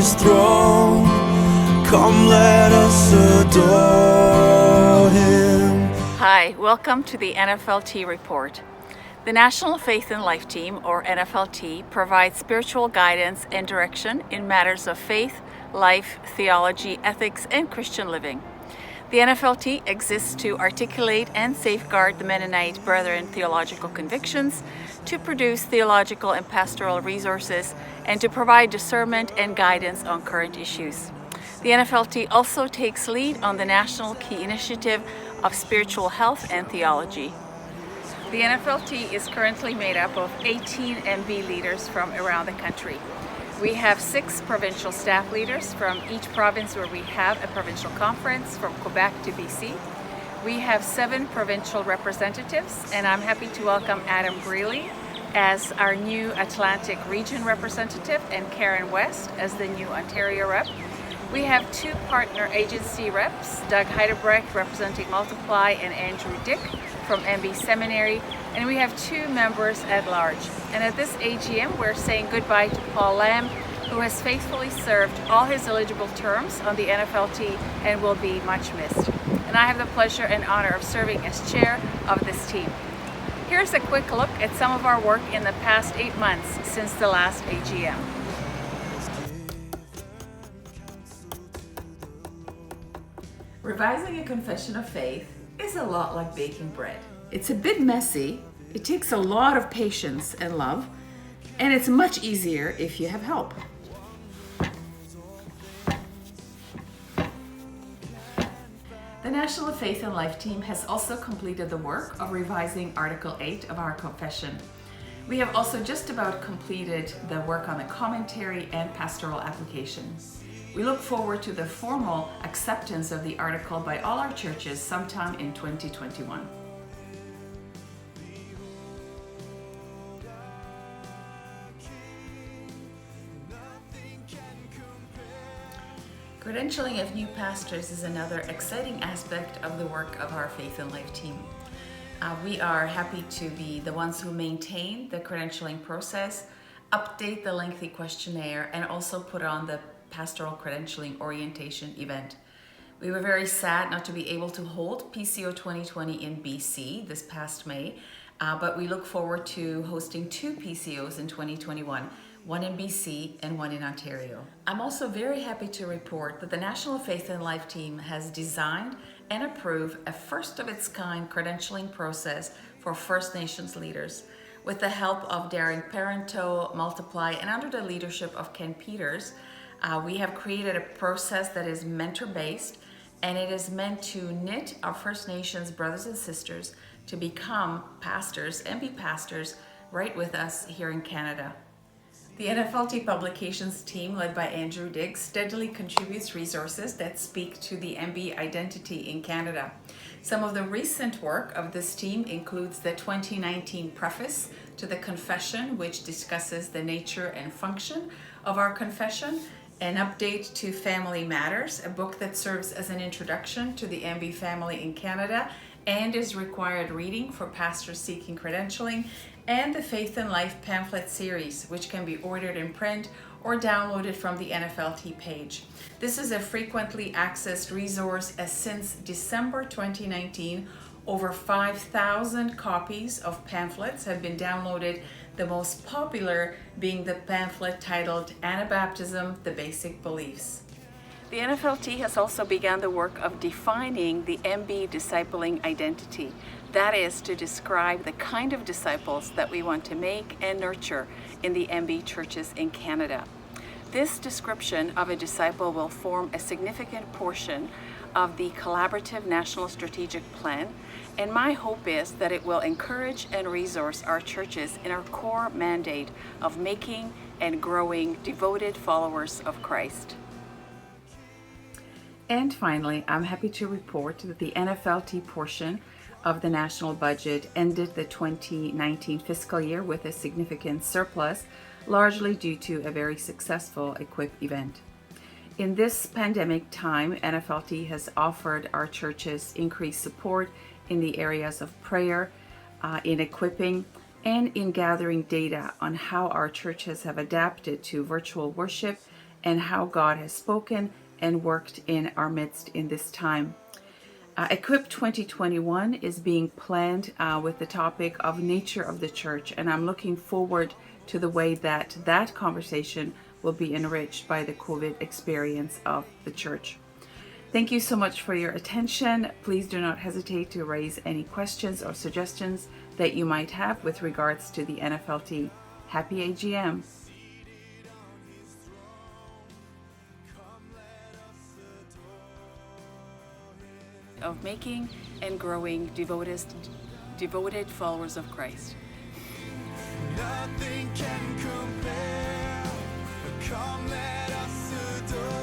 His throne. Come, let us adore Him. Hi, welcome to the NFLT Report. The National Faith and Life Team, or NFLT, provides spiritual guidance and direction in matters of faith, life, theology, ethics, and Christian living. The NFLT exists to articulate and safeguard the Mennonite Brethren theological convictions, to produce theological and pastoral resources, and to provide discernment and guidance on current issues. The NFLT also takes lead on the National Key Initiative of Spiritual Health and Theology. The NFLT is currently made up of 18 MB leaders from around the country. We have 6 provincial staff leaders from each province where we have a provincial conference, from Quebec to BC. We have 7 provincial representatives, and I'm happy to welcome Adam Greeley as our new Atlantic Region representative and Karen West as the new Ontario rep. We have 2 partner agency reps, Doug Heidebrecht representing Multiply and Andrew Dick from MB Seminary, and we have 2 members at large. And at this AGM, we're saying goodbye to Paul Lamb, who has faithfully served all his eligible terms on the NFLT and will be much missed. And I have the pleasure and honor of serving as chair of this team. Here's a quick look at some of our work in the past 8 months since the last AGM. Revising a confession of faith is a lot like baking bread. It's a bit messy, it takes a lot of patience and love, and it's much easier if you have help. The National Faith and Life team has also completed the work of revising Article 8 of our confession. We have also just about completed the work on the commentary and pastoral application. We look forward to the formal acceptance of the article by all our churches sometime in 2021. Credentialing of new pastors is another exciting aspect of the work of our Faith and Life team. We are happy to be the ones who maintain the credentialing process, update the lengthy questionnaire, and also put on the pastoral credentialing orientation event. We were very sad not to be able to hold PCO 2020 in BC this past May, but we look forward to hosting 2 PCOs in 2021, one in BC and one in Ontario. I'm also very happy to report that the National Faith and Life team has designed and approved a first-of-its-kind credentialing process for First Nations leaders. With the help of Darren Parento, Multiply, and under the leadership of Ken Peters, we have created a process that is mentor-based, and it is meant to knit our First Nations brothers and sisters to become pastors and be pastors right with us here in Canada. The NFLT Publications team, led by Andrew Diggs, steadily contributes resources that speak to the MB identity in Canada. Some of the recent work of this team includes the 2019 preface to the confession, which discusses the nature and function of our confession, an update to Family Matters, a book that serves as an introduction to the MB family in Canada and is required reading for pastors seeking credentialing, and the Faith and Life pamphlet series, which can be ordered in print or downloaded from the NFLT page. This is a frequently accessed resource, as since December 2019, over 5,000 copies of pamphlets have been downloaded, the most popular being the pamphlet titled Anabaptism, The Basic Beliefs. The NFLT has also begun the work of defining the MB discipling identity. That is, to describe the kind of disciples that we want to make and nurture in the MB churches in Canada. This description of a disciple will form a significant portion of the collaborative National Strategic Plan, and my hope is that it will encourage and resource our churches in our core mandate of making and growing devoted followers of Christ. And finally, I'm happy to report that the NFLT portion of the national budget ended the 2019 fiscal year with a significant surplus, largely due to a very successful Equip event. In this pandemic time, NFLT has offered our churches increased support in the areas of prayer, in equipping, and in gathering data on how our churches have adapted to virtual worship and how God has spoken and worked in our midst in this time. Equip 2021 is being planned with the topic of nature of the church, and I'm looking forward to the way that that conversation will be enriched by the COVID experience of the church. Thank you so much for your attention. Please do not hesitate to raise any questions or suggestions that you might have with regards to the NFLT. Happy AGM. Of making and growing devoted followers of Christ. Nothing can compare. Come, let us adore.